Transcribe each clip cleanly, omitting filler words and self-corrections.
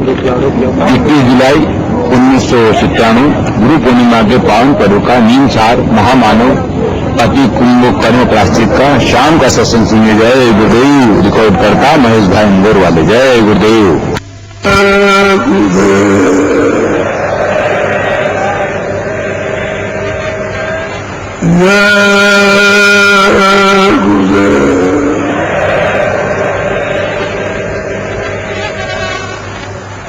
21 जुलाई 1997 गुरु पूर्णिमा के पावन पर्व का नीम सार महामानव पति कुंभकर्ण प्राश्चित का शाम का सत्संग सुनिए। जय गुरुदेव। रिकॉर्ड करता महेश भाई इंदौर वाले। जय गुरुदेव।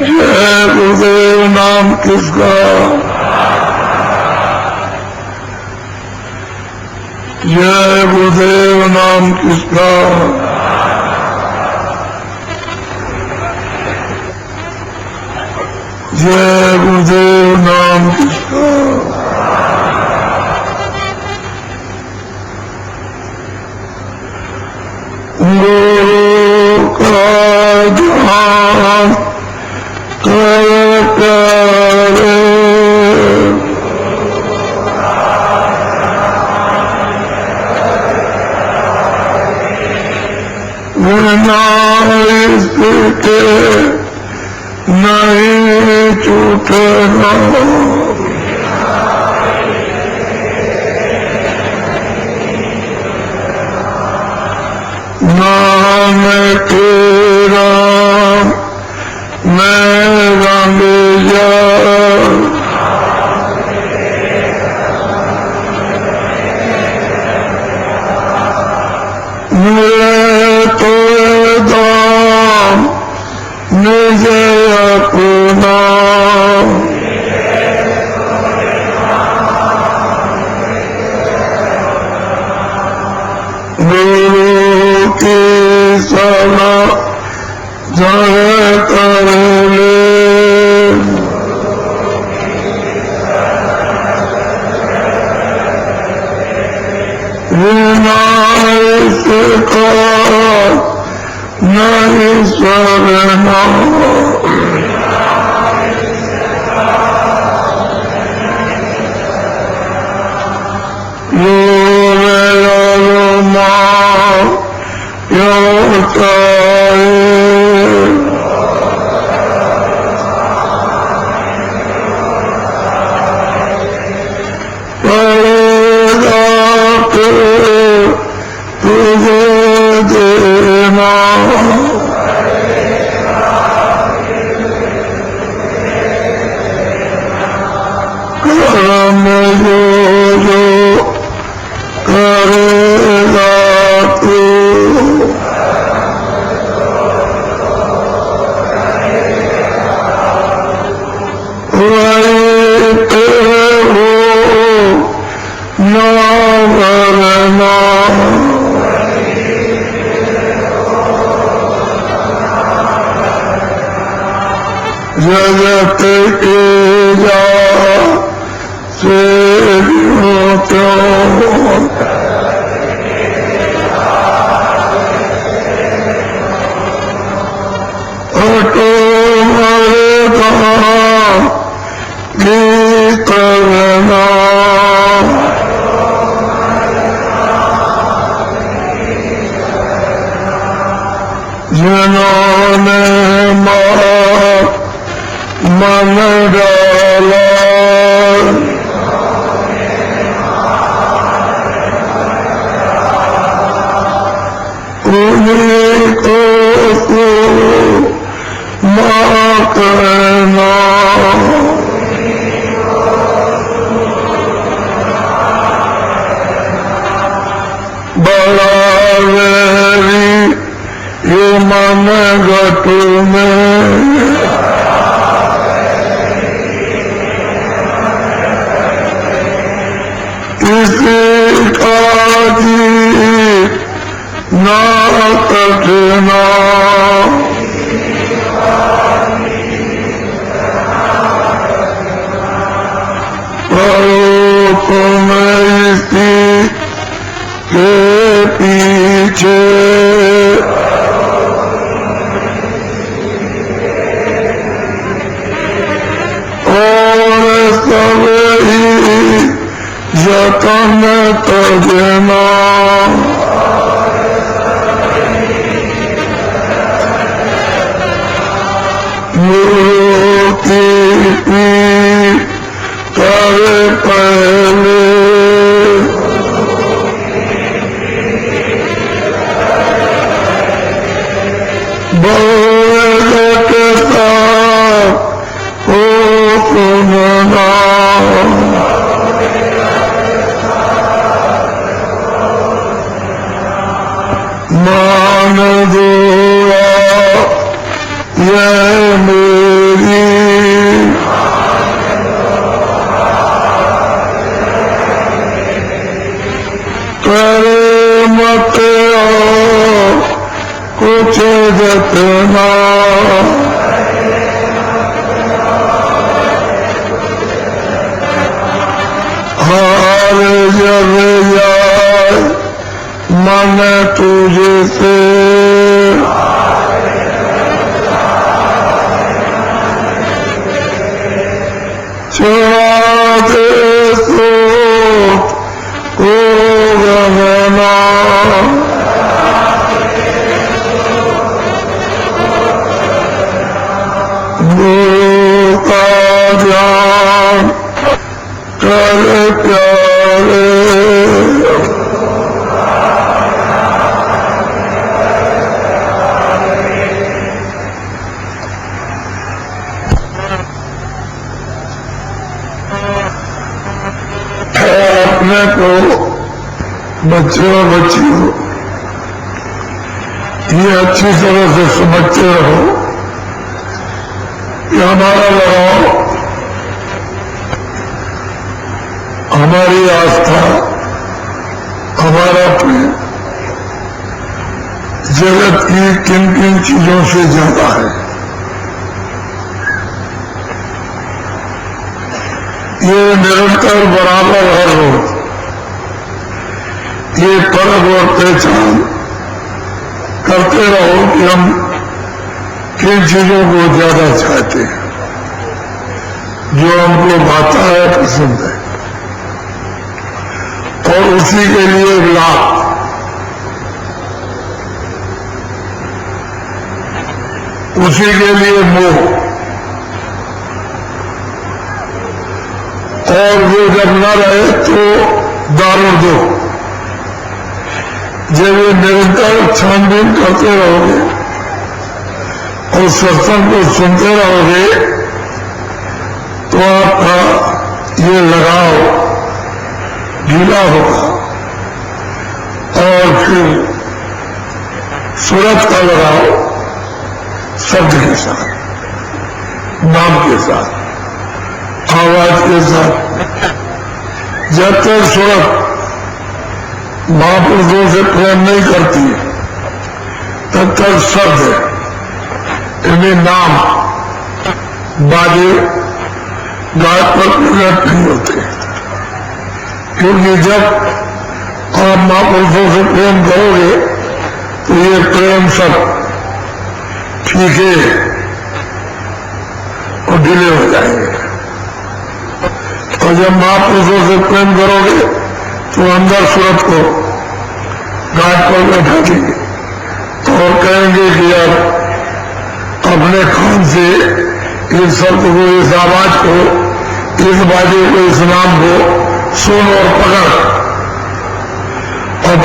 जय गुरुदेव नाम किसका? जय गुरुदेव नाम किसका? जय गुरुदेव नाम किसका? गुरु का ध्यान कर प्यारे, बिना इसके नहीं छूटेगा। नाम तेरा मेरा मिला, मिले तो दाम मुझे अपना, गुरु की सलाह जय कर ले, बिना इसका नहीं सरना। यो मेरा माँ यो तारे, पड़ेगा तुझे देना, कर्म जो करेगा तू, वही तेरे हो ना भरना। जगत के जा से क्यों हटो मरेगा गीत करना, जिन्होंने मन डाला उन्हीं को माँ करना, बड़ा वेरी ये मन गट में, किसी का जी ना कटना, परो तुम इसी के पीछे, और सब ही जतन तजना, मूर्ति तारे पहले बहुता ओ सुनना मान दुआ ये मेरी करे मत कुछ जतना हार जब जाए मन तुझे से चुरा दे सो को गगना गुरु का ज्ञान कर प्यारे अपने को बच्चे और बच्चियों ये अच्छी तरह से समझते रहो कि हमारा लगाव, हमारी आस्था, हमारा प्रेम जगत की किन किन चीजों से ज्यादा है। ये निरंतर बराबर हर रोज ये परख और पहचान करते रहो कि हम किन चीजों को ज्यादा चाहते हैं, जो हमको भाता है, पसंद है, और उसी के लिए लाभ, उसी के लिए मोह, और वो जब न रहे तो दारू दो। जब ये निरंतर छानबीन करते रहोगे और सत्संग को सुनते रहोगे तो आपका ये लगाव ढीला होगा और फिर सूरत का लगाव शब्द के साथ, नाम के साथ, आवाज के साथ। जब तक सूरत महापुरुषों से प्रेम नहीं करती तब तक शब्द इन्हें नाम बाजे गाय पर प्रकट नहीं होते, क्योंकि जब आप महापुरुषों से प्रेम करोगे तो ये प्रेम सब फीके और ढीले हो जाएंगे। और जब महापुरुषों से प्रेम करोगे तो अंदर सूरत को गाय पर बैठा देंगे और कहेंगे कि यार अपने कान से इस शब्द को, इस आवाज को, इस बाजे को, इस नाम को सुन और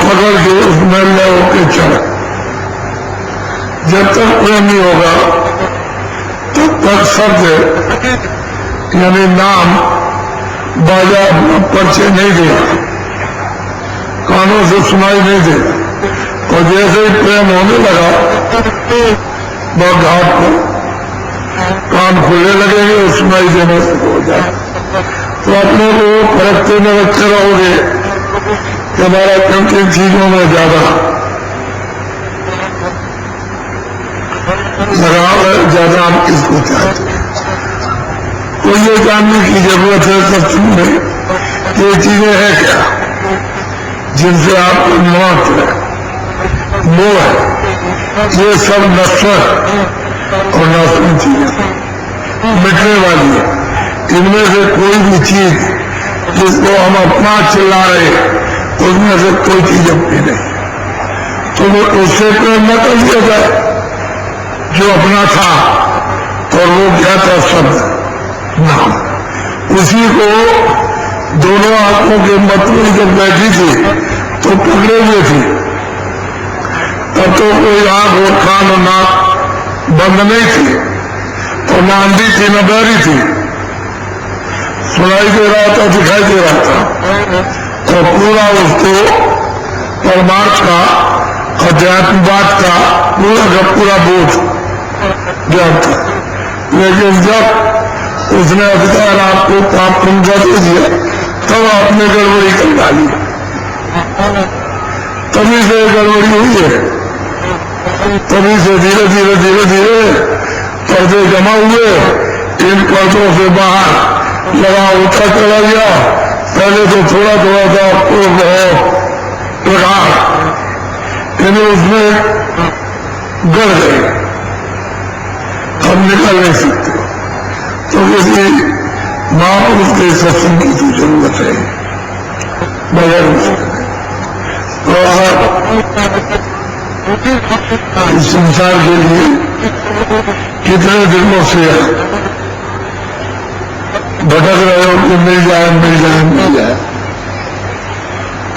पकड़ के उसमें ले होके चल। जब तक प्रेम नहीं होगा तब तक शब्द यानी नाम बाजा अपना परिचय नहीं देगा, कानों से सुनाई नहीं देगा। और जैसे ही प्रेम होने लगा वह घाट पर कान खुले लगेंगे और सुनाई देना शुरू हो जाए। तो अपने को परखते में रखते रहोगे कि हमारा किन किन चीजों में ज्यादा लगाव है, ज्यादा हम किसको चाहते हैं। तो ये जानने की जरूरत है सत्संग में ये चीजें हैं क्या जिनसे आपको मात्र मोह है। ये सब नश्वर और नाशवान चीजें मिटने वाली है। इनमें से कोई भी चीज जिसको हम अपना चिल्ला रहे उसमें से कोई चीज अपनी नहीं। तो उससे प्रेम न कर लिया जाए जो अपना था, तो और वो क्या था शब्द नाम। उसी को दोनों आंखों के मत में जब बैठी थी तो पकड़े हुए थी, तब तो कोई आंख और कान और नाक बंद नहीं थी, और न अंधी थी न बहरी थी, सुनाई दे रहा था, दिखाई दे रहा था, और पूरा उसको परमार्थ का अध्यात्मवाद का पूरा बोध ज्ञान था। लेकिन जब उसने अधिकार आपको प्राप्त कर दिया तब आपने गड़बड़ी कर डाली, तभी से गड़बड़ी हुई है, तभी से धीरे धीरे धीरे धीरे पर्दे जमा हुए, इन पर्दों से बाहर लगा उठा चला गया। पहले तो थोड़ा थोड़ा था आपको बहुत प्रकार यानी उसमें गड़ गए, हम निकल नहीं सकते। तो किसी महापुरुष के सत्संग की तो जरूरत है बगैर उसके। तो इस संसार के लिए कितने दिनों से भटक रहे हो कि मिल जाए मिल जाए मिल जाए,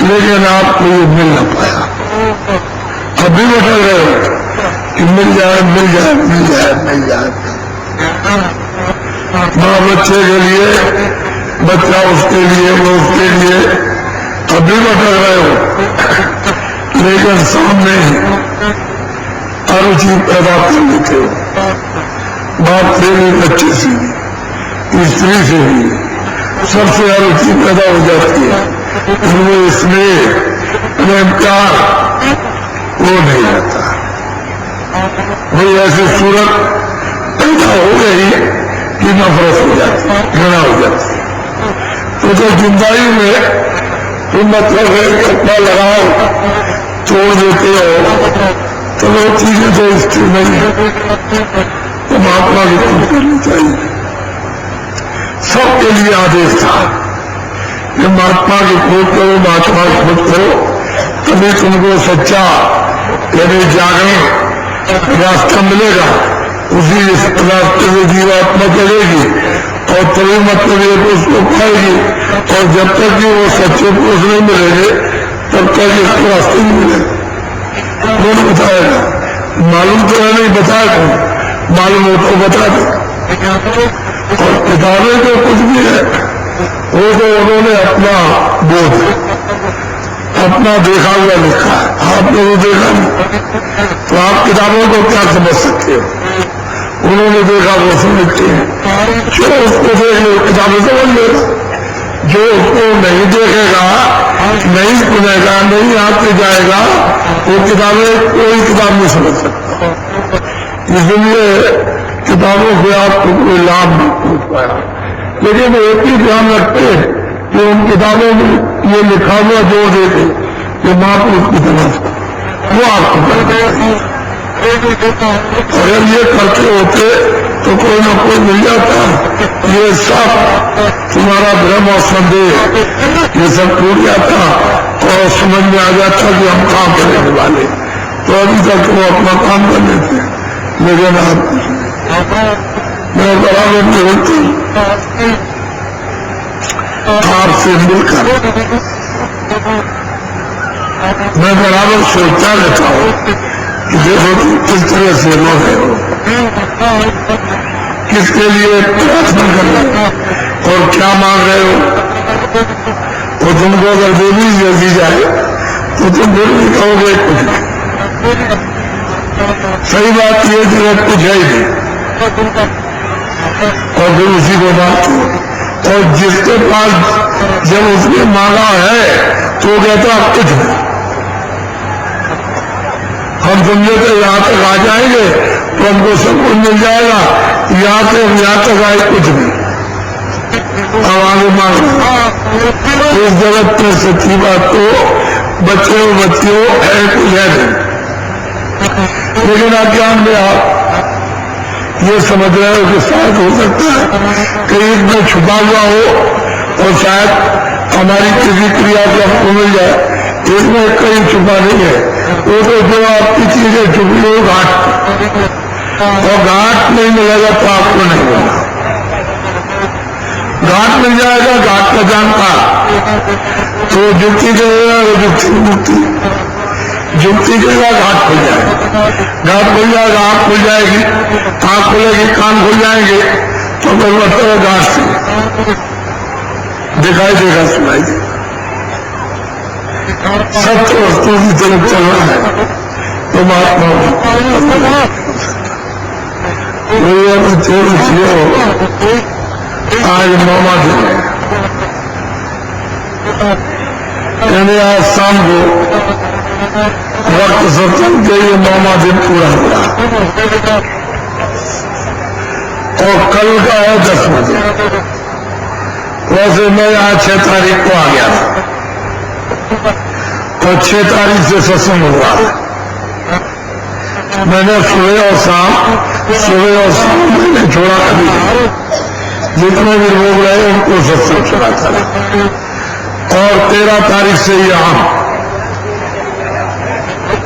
लेकिन आपको ये मिल न पाया। अभी भटक रहे हो कि मिल जाए मिल जाए मिल जाए मिल जाए। माँ बच्चे के लिए, बच्चा उसके लिए, वो उसके लिए अभी भटक रहे हो, लेकिन सामने अरुचि पैदा कर लेते हो। बाप से भी, बच्चे से भी, स्त्री से भी, सबसे अरुचि पैदा हो जाती है। वो स्नेह प्रेम प्यार वो नहीं रहता। वही ऐसी सूरत पैदा हो गई कि नफरत हो जाती है, घृणा हो जाती है। तो जब जिंदगी में तुम मतलब है कपड़ा लगाओ तोड़ देते हो, तो वो चीजें तो स्थिर नहीं है, तो महात्मा की खोज करनी चाहिए। सबके लिए आदेश था कि महात्मा की खोज करो, महात्मा की खोज करो, तभी तुमको सच्चा यानी जागरण रास्ता मिलेगा। उसी रास्ते में जीवात्मा चलेगी और तभी मतलब ये तो उसको पाएगी। और जब तक कि वो सच्चे पुरुष नहीं मिलेंगे तब तक इसको रास्ते नहीं मिलेगा। कौन बताएगा? मालूम तो है नहीं, बताया कौन? मालूम हो तो बता दे। और किताबें तो कुछ भी है, वो तो उन्होंने अपना बोध, अपना देखा हुआ लिखा है, आपने वो देखा नहीं, तो आप किताबों को क्या समझ सकते हो? उन्होंने देखा वो समझते हैं। जो उसको देख लो किताबें समझ लेगा, जो उसको नहीं देखेगा, नहीं सुनेगा, नहीं आते जाएगा, वो किताबें कोई किताब नहीं समझ सकता। इसलिए किताबों से आपको कोई लाभ नहीं पहुंच पाया। लेकिन एक ही ध्यान रखते कि उन किताबों में ये लिखा हुआ जोड़ देते कि महापुरुष की तरफ वो आपको कर। अगर ये करते होते तो कोई ना कोई मिल जाता। ये सब तुम्हारा भ्रम और संदेह ये सब टूट जाता और समझ में आ जाता कि हम काम करने वाले। तो अभी तक वो अपना काम कर लेते, लेकिन आप मैं बराबर बोलती आपसे मिलकर मैं बराबर सोचता रहता हूँ कि देखो तुम किस तरह से रो रहे हो, किसके लिए प्रार्थना कर रहे हो और क्या मांग रहे हो। और तुमको अगर देवी जल्दी जाए तो तुम फिर भी कहोगे कुछ। सही बात ये जगत कुछ है ही नहीं, और फिर उसी को मांगते। और जिसके पास जब उसने मांगा है तो कहता कुछ नहीं। हम समझे तो यहाँ तक आ जाएंगे तो हमको सब कुछ मिल जाएगा, यहाँ से हम यहाँ तक आए कुछ नहीं। अब आगे मांगना इस जगत में सच्ची बात तो बच्चे और बच्चियों है कुछ है नहीं। लेकिन अज्ञान में आप ये समझ रहे हो कि शायद हो सकता है कहीं इसमें छुपा हुआ हो और शायद हमारी किसी क्रिया से हमको मिल जाए। इसमें कहीं छुपा नहीं है, वो तो जो आपकी चीजें छुपी हो घाट, और घाट नहीं मिलेगा तो आपको नहीं मिलेगा। घाट मिल जाएगा, घाट का जानता तो जुक्ति करेगा, जुक्ति मुक्ति जुक्ति करेगा, घाट खुल जाएगा। घाट खुल जाएगा, आंख खुल जाएगी, आंख खुलेगी, कान खुल जाएंगे, तो फिर मतलब घाट से दिखाई देगा, सुनाई देगा। सत्य वस्तु की तरफ चल रहा है परमात्मा बच्चे बच्चियों, आज 9वां दिन है, यानी आज शाम को वक्त सत्संग के ये 9वां दिन पूरा हुआ और कल का है 10वां दिन। वैसे मैं यहाँ 6 तारीख को आ गया था, तो 6 तारीख से सत्संग हो रहा है। मैंने सुबह और शाम मैंने छोड़ा कभी नहीं। जितने भी लोग रहे उनको सत्संग चलाता रहा। और 13 तारीख से यहाँ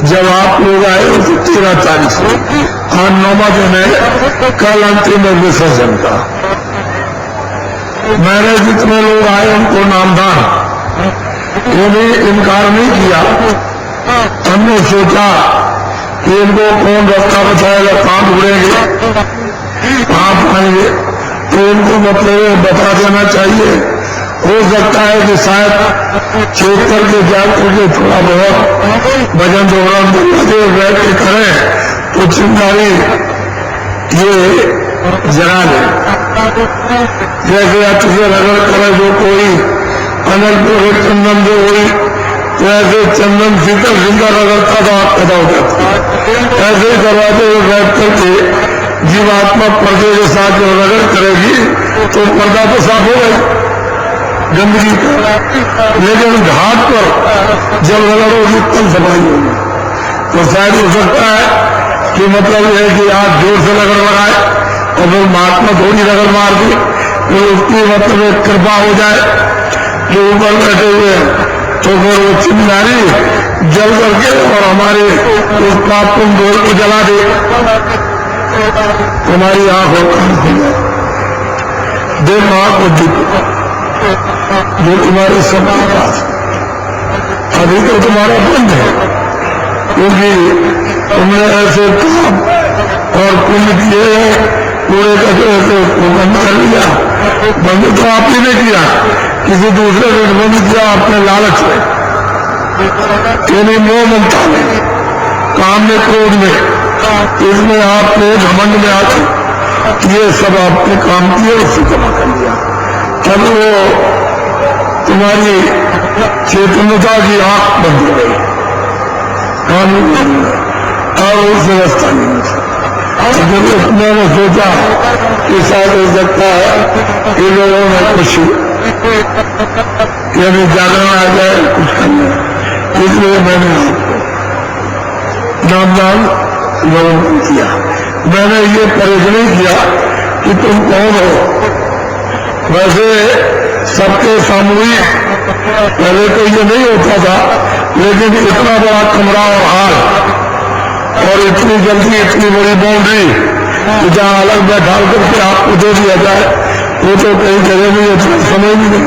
जब आप लोग आए हो तो 13 तारीख से आज 9वां दिन है, कल अंतिम है विसर्जन का। मैंने जितने लोग आए उनको नामदान ये भी इनकार नहीं किया। हमने सोचा कि इनको कौन रास्ता बताएगा, कहाँ ढूंढेंगे, कहाँ पाएंगे, तो इनको मतलब बता देना चाहिए। हो सकता है कि शायद चेक करके जाग करके थोड़ा बहुत भजन दोहरान बैठ के करें तो चिंगारी ये जगा ले। जैसे अच्छे रगड़ करे जो कोई अनंत चंदन जो हुई, तो ऐसे चंदन शीतल जिंदा रगड़ता तो आप पैदा हो जाता। ऐसे ही दरवाजे में बैठ करके जीवात्मा पर्दे के साथ जब रगड़ करेगी तो पर्दा तो साफ हो गई गंदगी का, लेकिन घाट पर जब रगड़ होगी तब सफाई होगी। तो शायद हो सकता है कि मतलब यह कि आप जोर से रगड़ लगाए और फिर महात्मा थोड़ी रगड़ मार दी तो उसकी मतलब एक कृपा हो जाए जो ऊपर बैठे हुए, तो फिर वो चिंगारी जल करके और हमारे उस पाप तुम गोल को जला दे, तुम्हारी आंख और कान खुल जाए, देव आंख और दीप जो तुम्हारे सबके पास अभी तो तुम्हारा बंद है, क्योंकि तुमने ऐसे काम और पुण्य किए पूरे कचरे से उसको बंद कर लिया। बंद तो आप ही ने किया, किसी दूसरे ने बंद किया अपने लालच में, यानी मोह ममता में, काम में, क्रोध में, इसमें आपने घमंड में आकर ये सब आपने काम किए, उससे जमा कर लिया। तब वो तुम्हारी चेतनता की आंख बंद हो गई, और उस व्यवस्था नहीं। जब मैंने सोचा कि शायद हो सकता है कि लोगों में कुछ यानी जागरण आ जाए, कुछ करना, इसलिए मैंने नाम लोगों को किया। मैंने ये परेश नहीं किया कि तुम कौन हो। वैसे सबके सामूहिक पहले तो ये नहीं होता था, लेकिन इतना बड़ा कमरा और हाल और इतनी जल्दी इतनी बड़ी बाउंड्री जहाँ अलग बैठा करके आपको दे दिया जाए, वो तो कई जगह भी इतना समय भी नहीं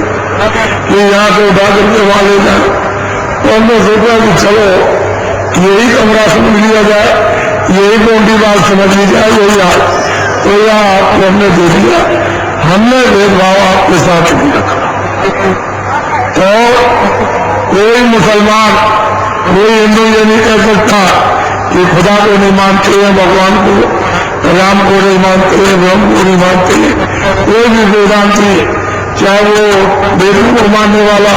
कि यहाँ से उठा करके वहां ले जाए। तो हमने सोचा कि चलो यही कमरा समझ लिया जाए, यही बाउंड्री बात समझ ली जाए, यही हाल। तो यहाँ आपको हमने दे दिया, हमने भेदभाव आपके साथ नहीं रखा। तो कोई मुसलमान, कोई हिंदू ये नहीं कह सकता कि खुदा को नहीं मानते हैं, भगवान को, राम को नहीं मानते हैं, ब्रह्म को नहीं मानते हैं। कोई भी वेदांती, चाहे वो वेदों को मानने वाला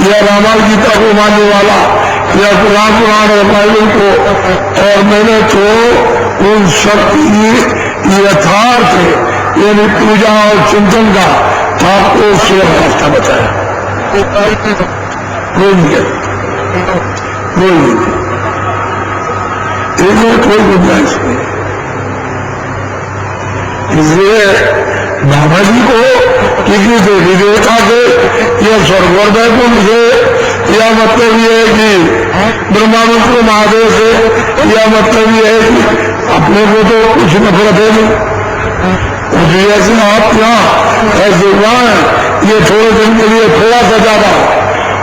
या रामायण गीता को मानने वाला या कुरान और बाइबल को, और मैंने तो उन शक्ति यथार्थ यानी पूजा और चिंतन का आपको सुलभ रास्ता बताया। कोई नहीं, कोई नहीं, इसमें कोई गुंजाइश नहीं। इसलिए बाबा जी को किसी देवी देवता से या स्वर्ग और वैकुंठ से, या मतलब ये है कि ब्रह्मा विष्णु महादेव से, या मतलब ये है कि अपने को तो कुछ नफरत है नहीं, जैसे आप यहाँ ऐसे वहां है, ये थोड़े दिन के लिए थोड़ा सा ज्यादा,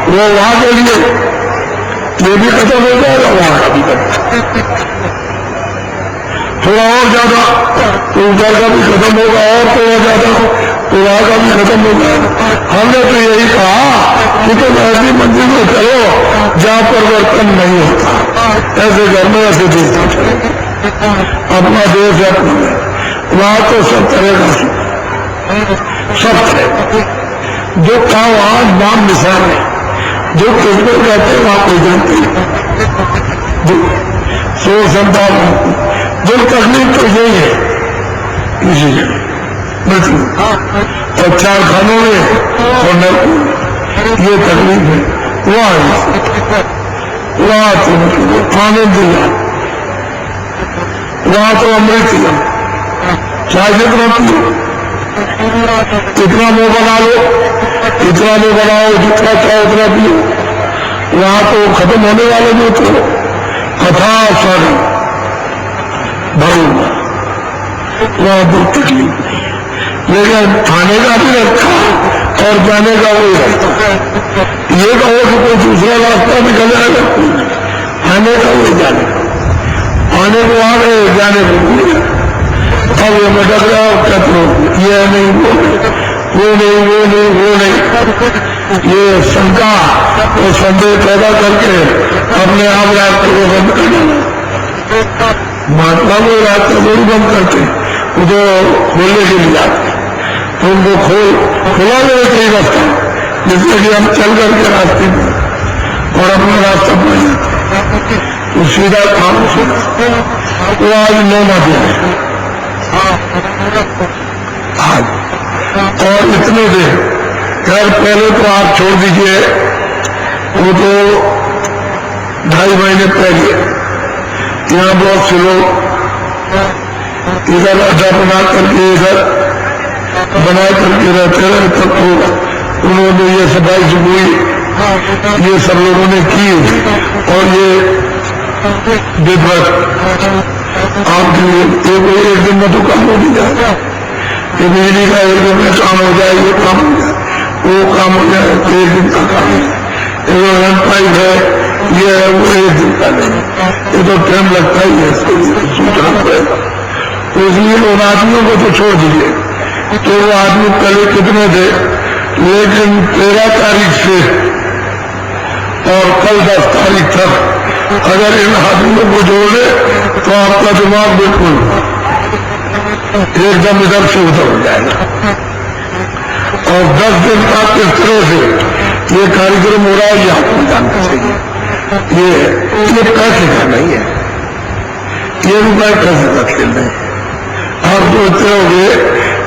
वो वहां के लिए ये भी खत्म हो जाएगा, वहां का भी खत्म, थोड़ा और ज्यादा तो ऊपर का भी खत्म होगा, और थोड़ा ज्यादा तो वहां का भी खत्म हो जाएगा। हमने तो यही कहा कि तुम ऐसी मंजिल में चलो जहां परिवर्तन नहीं होता, ऐसे घर में ऐसे देश में चलो, अपना देश है अपना, वहां तो सब तरह का सब तरह जो था वहां नाम निशान है, जो किसको कहते हैं वहां कोई जानते नहीं, सो संतान जो तकलीफ तो यही है, इसी मृत्यु और चार खानों में और ये तकलीफ है। वहां तो आनंद दिया, वहां तो अमृत दिया, चाहे जितना पियो, इतना मुंह बना लो, इतना मुंह बनाओ, जितना चाहे उतना पियो, वहां तो खत्म होने वाले जो तो कथा सारी भरूंगा, वहां दुख तकलीफ नहीं, लेकिन खाने का भी रखा और जाने का वही रास्ता, ये कहो कि कोई दूसरा रास्ता निकल जाएगा, आने का वही जाने का, आने को आ गए जाने को भूल गए, अब ये मटक रहा हो कहते हो ये नहीं वो नहीं, वो नहीं, वो नहीं, ये शंका और संदेह पैदा करके अपने आप रास्ते को बंद कर देना। महात्मा को रास्ता जरूर बंद करते, वो तो खोलने के लिए आते, तो उनको खुला देना चाहिए रास्ता, जिससे कि हम चल करके रास्ते में और अपना रास्ता पा जाते, तो सीधा काम से वो आज 9 महीने आज और इतने देर खैर पहले तो आप छोड़ दीजिए, वो तो 2.5 महीने पहले यहाँ बहुत से लोग इधर अड्डा बना करके इधर बना करके रहते रहे, तब तो उन्होंने ये सफाई सुबुई ये सब लोगों ने की और ये विधवत आपके लिए एक दिन में तो काम हो नहीं जाएगा, ये बिजली का एक दिन में काम हो जाए, ये काम हो जाए, वो काम हो जाए, एक दिन का काम है, ये रन पाइप है, ये है वो एक दिन का नहीं, ये तो टाइम लगता ही है, सूचना पड़ेगा। तो इसलिए उन आदमियों को तो छोड़ दीजिए, तो वो आदमी पहले कितने थे, लेकिन 13 तारीख से और कल 10 तारीख तक अगर इन आदमियों को जोड़े तो आपका दिमाग बिल्कुल एकदम इधर से उधर हो जाएगा। और 10 दिन का किस तरह से ये कार्यक्रम हो रहा है, ये आपको जानना चाहिए। ये पैसे का नहीं है, ये रुपये पैसे का खेल नहीं। आप सोचते होंगे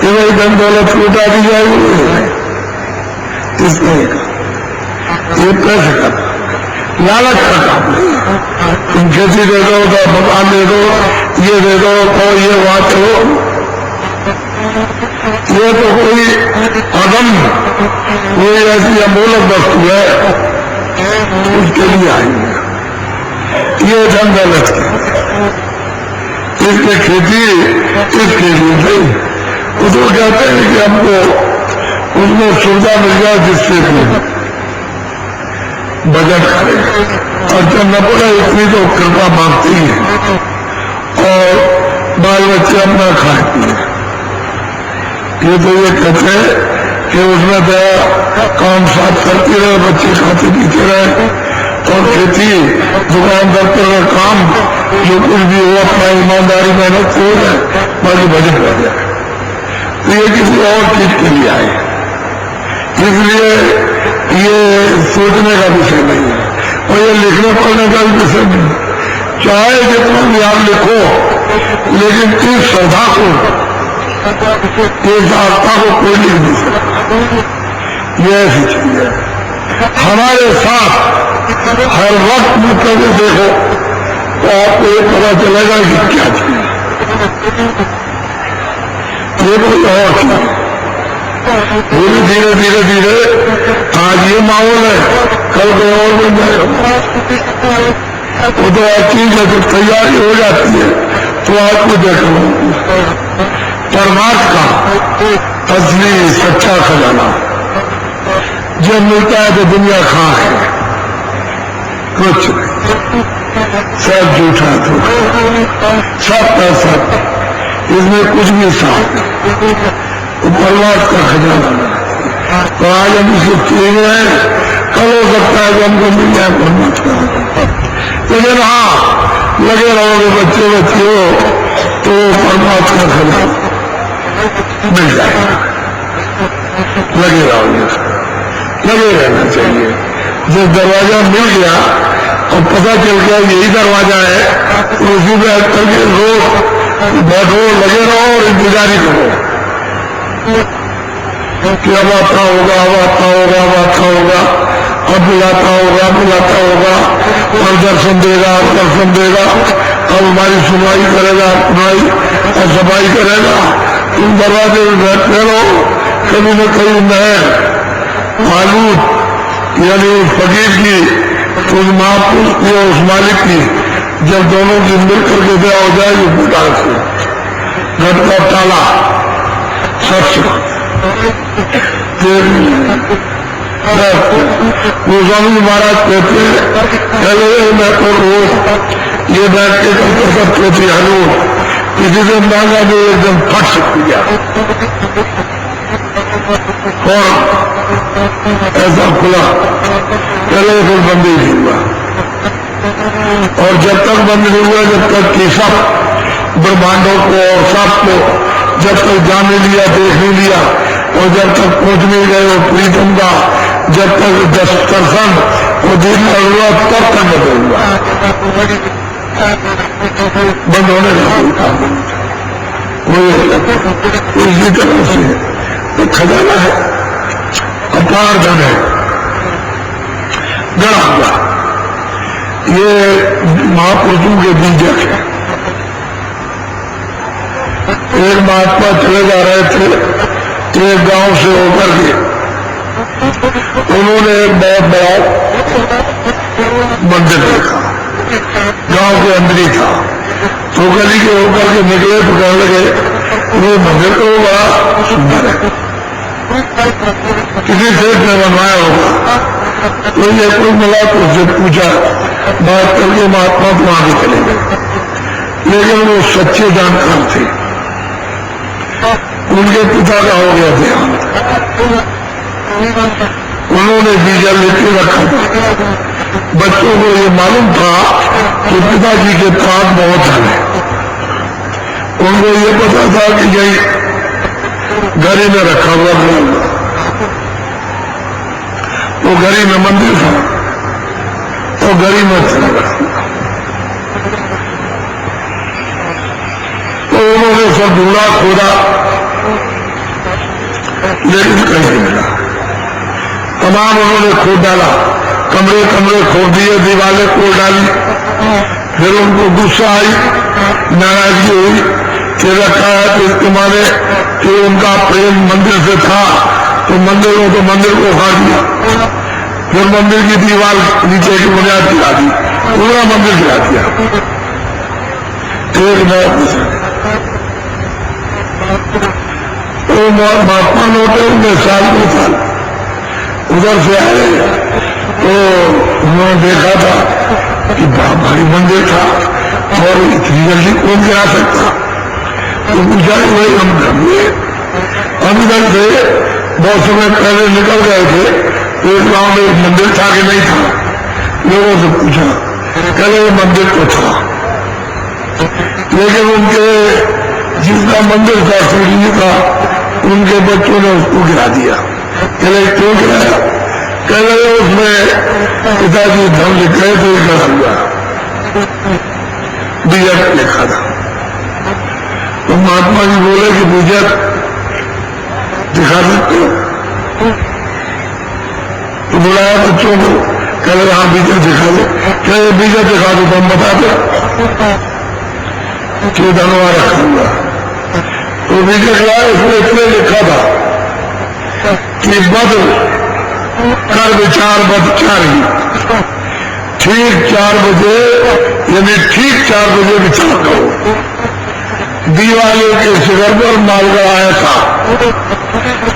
कि भाई धन दौलत लुटा दी जाएगी, इसमें ये पैसे का लालच का काम नहीं है। तुम खेती दे दो तो मकान दे दो, ये दे दो और ये वहां चलो, ये तो कोई अदम कोई ऐसी अमूलक वस्तु है, उसके लिए आएंगे। ये धन दौलत की इसके खेती इसके लिए नहीं, उसको कहते हैं कि हमको उसमें सुविधा मिल जाए जिससे बजट करे और जब न पड़े इतनी तो कृपा मांगती है और बाल बच्चे अपना खाए पिए। ये तो ये कहते हैं कि उसमें तो काम साफ करती रहे, बच्चे खाते पीते रहे और खेती दुकान दफ्तर का काम जो कुछ भी हो अपना ईमानदारी मेहनत से हो जाए, बाकी बजट रह जाए। तो ये किसी और चीज के लिए आए, इसलिए ये सोचने का विषय नहीं है और ये लिखने पढ़ने का भी विषय नहीं है। चाहे जितना भी आप लिखो, लेकिन इस श्रद्धा को इस आस्था को कोई लिख नहीं सकता। ये ऐसी चीज है हमारे साथ हर वक्त में कभी देखो तो आपको ये पता चलेगा कि क्या चीज ये कोई और चीज। धीरे धीरे धीरे धीरे आज ये माहौल है, कल कोई और बन जाएगा। वो तो हर चीज है, तो तैयारी हो जाती है तो आपको देखो परमार्थ का असली सच्चा खजाना जब मिलता है तो दुनिया कहाँ है, कुछ नहीं, सब झूठा तो सब पैसा, इसमें कुछ भी साथ तो परमार्थ का खजाना। तो आज हम इसे चीज हैं, कल हो सकता है कि हमको मिल जाए परमार्थ का, लेकिन हाँ लगे रहोगे बच्चे बच्चे हो तो परमात्मा का खजाना मिल जाएगा। लगे रहोगे, लगे रहना चाहिए। जब दरवाजा मिल गया और पता चल गया यही दरवाजा है तो उसी में करके रोज बैठो, लगे रहो और इंतजारी करो कि अब आता होगा, अब आता होगा, अब आता होगा, अब बुलाता होगा, बुलाता होगा और दर्शन देगा, दर्शन देगा, अब हमारी सुनवाई करेगा, सुनवाई और सफाई करेगा। तुम दरवाजे में बैठते रहो, कभी न कभी नए आलूद यानी उस फकीर की, उस महापुरुष की और उस मालिक की जब दोनों की मिल करके दया हो जाएगी प्रकार से घर का ताला सच गोस्वामी महाराज कहते हैं मैं तो रोज ये बैठ के करता सब कहती हनूर किसी से मांगा जो एकदम फट सकती गया और ऐसा खुला, पहले फिर बंद ही नहीं हुआ और जब तक बंद नहीं हुआ जब तक कि सब ब्रह्मांडों को और सबको जब तक जान नहीं लिया, देख नहीं लिया और जब तक पहुंच नहीं गए वो प्रीतम का, जब तक 10 दर्शन वो दिन हुआ तब तक बंद हुआ, बंद होने का वो इसी तरह से तो खजाना है, अपार धन है, गड़ा हुआ। ये महापुरुषों के बीजक है। एक महात्मा चले जा रहे थे एक गांव से होकर के, उन्होंने एक बहुत बड़ा मंदिर देखा, गांव के अंदर ही था, तो गली के होकर के निकले तो कहने लगे वो मंदिर तो बड़ा सुंदर है, किसी सेठ ने बनवाया होगा। तो ये कोई मिला तो उससे पूछा, बात करके महात्मा तो आगे चले गए, लेकिन वो सच्चे जानकार थे। उनके पिता का हो गया देहांत, उन्होंने बीजा लेके रखा था। बच्चों को ये मालूम था कि पिताजी के पास बहुत धन है, उनको ये पता था कि यही घर ही में रखा हुआ, वो गरी में मंदिर था तो गरी में चला गया। तो उन्होंने सब ढूंढा खोदा लेकिन कहीं नहीं मिला, तमाम उन्होंने खोद डाला, कमरे कमरे खोद दिए, दीवारें खोद डाली। फिर उनको गुस्सा आई, नाराजगी हुई कि रखा है तो इसके माने कि उनका प्रेम मंदिर से था तो मंदिर को उखाड़ दिया, फिर मंदिर की दीवार नीचे की बुनियाद गिरा दी, पूरा मंदिर गिरा दिया। एक नया तो महात्मा लौटे, उनके साल 2 साल उधर से आए तो उन्होंने देखा था कि बड़ा भारी मंदिर था और इतनी जल्दी कौन गिरा सकता। तो पूछा वही हम हम इधर से बहुत समय पहले निकल गए थे, एक गांव में एक मंदिर था कि नहीं था, लोगों से पूछा, कहले ये मंदिर तो था, लेकिन उनके जिसका मंदिर था सीढ़ी का, उनके बच्चों ने उसको गिरा दिया। कहले क्यों गिराया? कहले उसमें पिताजी धन लिख गए तो गिरा हुआ, बीजक लिखा था। तो महात्मा जी बोले कि बीजक दिखा सकते हो? तो बुलाया बच्चों को, कह रहे हाँ बीजक दिखा दो। क्या ये बीजक दिखा दो तो हम बता दो कि धनवा रखा हुआ। तो बीजक लाए, उसमें इतने लिखा था कि बद कर विचार बद चारी, ठीक 4 बजे यानी ठीक 4 बजे विचार करो। दीवाले के शिखर पर मालगा आया था,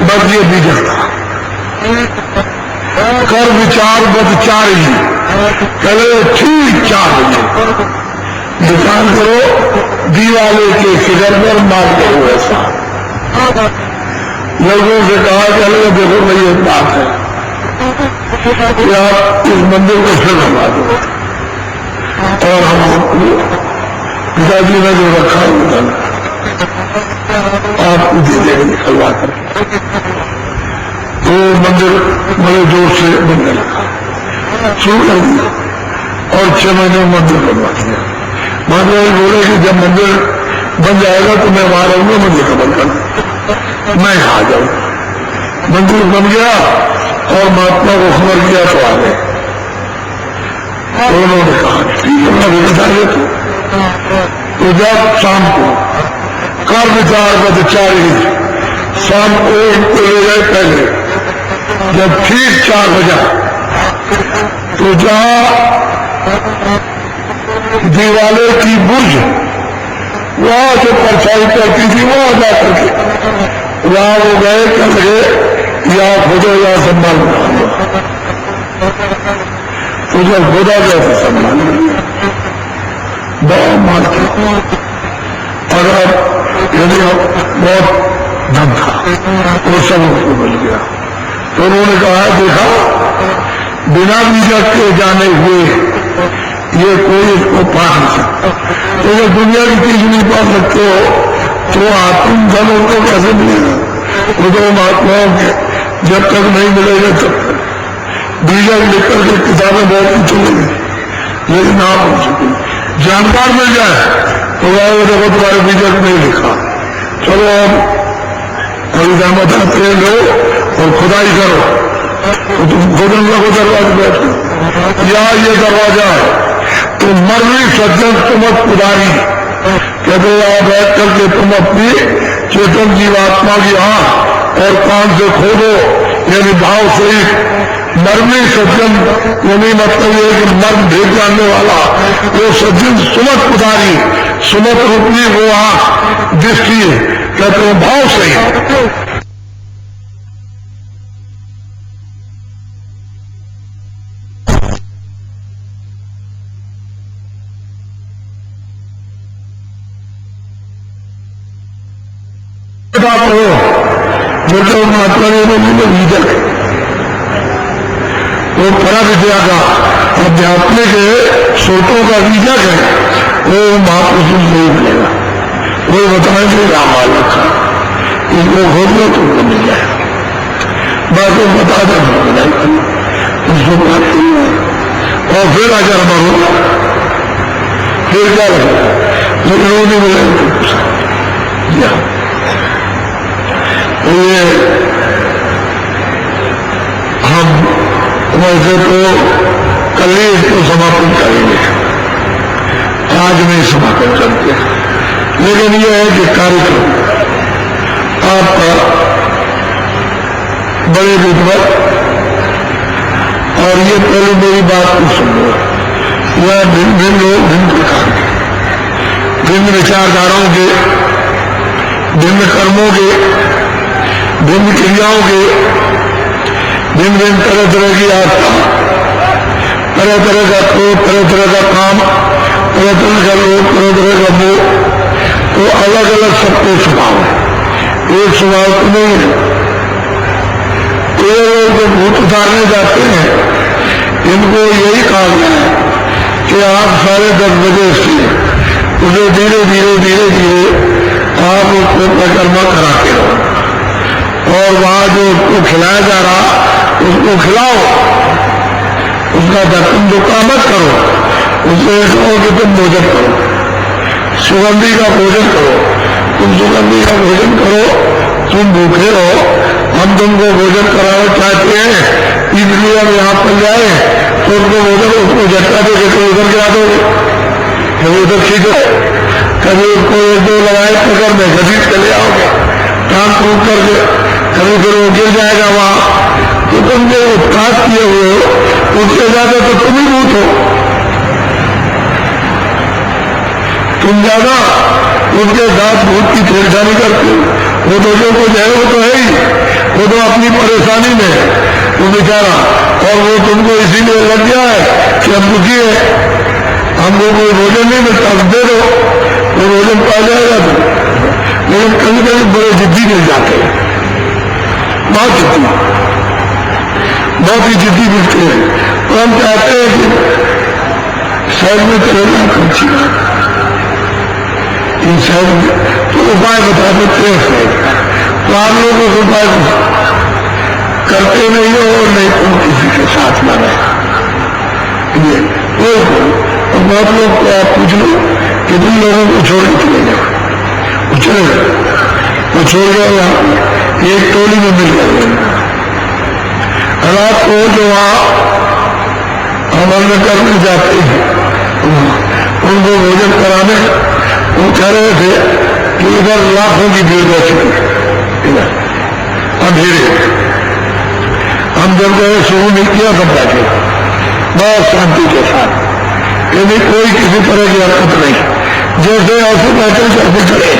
बस ये बीजक था। कर विचार बदचारी, चले ठीक 4 बजे विचार करो। दीवाले के शिखर पर मालगा हुआ ऐसा। लोगों से कहा चलो देखो भाई एक बात है कि आप इस मंदिर को फिर बनवा दो और हम पिताजी ने जो रखा है आपको दे देंगे निकलवा कर। तो मंदिर बड़े जोर से बनने लगा, शुरू कर दिया और 6 महीने में मंदिर बनवा दिया। महाराज बोले कि जब मंदिर बन जाएगा तो मैं वहां रहूंगा, मंदिर का बन कर मैं आ जाऊं। मंदिर बन गया और महात्मा को खबर किया तो आ गए। उन्होंने कहा ठीक है मैं भी बता देता। तो जब शाम को कर विचार बदचारी, शाम को उनको ले गए पहले, जब ठीक 4 बजा तो जहां दीवाले की बुर्ज वहां से परछाई पड़ती थी वहां जाकर के वहां वो गए कर गए या खुदो या सम्मान तो जब खुदा गए तो सम्मान बहुत मान और अब यदि बहुत धन था वो सब उसको मिल गया। तो उन्होंने कहा देखा बिना बीजक के जाने हुए ये कोई इसको पा नहीं सकता। तो जब दुनिया की चीज नहीं पा सकते हो तो आत्म धन उनको कैसे मिलेगा? वो तो महात्माओं के जब तक नहीं मिलेगा तब तक बीजक लिखकर के किताबें बहुत कुछ चलेंगे, लेकिन आप हो सके जानकार मिल जाए तो वो देखो तुम्हारे बीजक नहीं लिखा, चलो अब अभी दामत आते लो और खुदाई करो तो तुम खोदन लगो दरवाजे बैठ या ये दरवाजा है तो मरनी सज्जन तुम पुदारी कहते यहाँ बैठ करके तुम अपनी चेतन जीवात्मा की आंख और कान से खोदो, यानी भाव से मरनी सज्जन यानी मतलब ये कि मर्म भेद जानने वाला वो सज्जन सुमत पुदारी, सुमत रूपी वो आंख दृष्टि कहते हैं भाव से जो महात्मा ने बीजक वो परा विद्या का आध्यात्मिक स्रोतों का बीजक है, वो महापुरुष नहीं मिलेगा। वो बताएंगे रामायण का इसको खोद लो तुमको मिल जाएगा, बात बता दे उसको बात और फिर आचार मारो फिर क्या लगेगा, लेकिन वो नहीं मिलेगा। तो ये हम वैसे तो कल ही इसको समापन करेंगे, आज नहीं समापन करते, लेकिन यह है कि कार्यक्रम आपका बड़े विद्वत और ये पहले मेरी बात को सुनो, यह भिन्न भिन्न लोग भिन्न प्रकार के, भिन्न विचारधाराओं के, भिन्न कर्मों के, भिन्न क्रियाओं के, भिन्न भिन्न तरह तरह की आस्था, तरह तरह का क्रोध, तरह तरह का काम, तरह तरह का लोभ, तरह तरह का मोह, तो अलग अलग सबको स्वभाव है, एक स्वभाव तो नहीं है। ये लोग जो भूत उतारने जाते हैं इनको यही कहा गया है कि आप 10:30 से उसे धीरे धीरे धीरे धीरे आप उसको परिक्रमा कराते रहो और वहां जो उसको खिलाया जा रहा उसको खिलाओ, उसका दर्शन दुखा मत करो, उससे कहो कि तुम भोजन करो, सुगंधी का भोजन करो, तुम सुगंधी का भोजन करो, तुम भूखे रहो, हम तुमको भोजन कराना चाहते हैं, इसलिए हम यहाँ पर जाए तो उनको भोजन उसको झटका दे तो उधर गिरा दोगे, कभी उधर खींचो, कभी उसको 1-2 लगाए पकड़ में घसीट चले आओगे काम टूट करके, कभी फिर वो गिर जाएगा वहां, तो तुम जो उत्पाद किए हुए हो उससे ज्यादा तो तुम ही भूत हो। तुम जाना उनके साथ भूत की छेड़छाड़ी करते हो। वो तो जो कुछ है वो तो है ही, वो तो अपनी परेशानी में वो बेचारा, और वो तुमको इसीलिए लग गया है कि हम दुखी है, हमको कोई भोजन नहीं मिलता, दे दो, वो भोजन पा जाएगा तो। लेकिन कभी कभी बड़े जिद्दी मिल जाते हैं, बहुत जिद्दी, बहुत ही जिद्दी मिलते हैं। तो हम चाहते हैं कि शहर में चलेगा अच्छी बात, इन शहर में तो उपाय बता देते हैं, तो आप लोग उस उपाय करते नहीं हो और नहीं तो किसी के साथ ना रहे। और बहुत लोग को आप पूछ लो कि तुम लोगों को छोड़ के चले गए, वो चले गए, वो छोड़ गया, एक टोली में मिल गए। रात को जो वहां अमल करने जाते हैं उनको भोजन कराने, वो कह रहे थे कि इधर लाखों की भीड़ रह चुकी, अंधेरे हम जब गए शुरू नहीं किया तब बैठे बहुत शांति के साथ, यदि कोई किसी तरह की हरकत नहीं, जैसे ऐसे बैठे जैसे खड़े,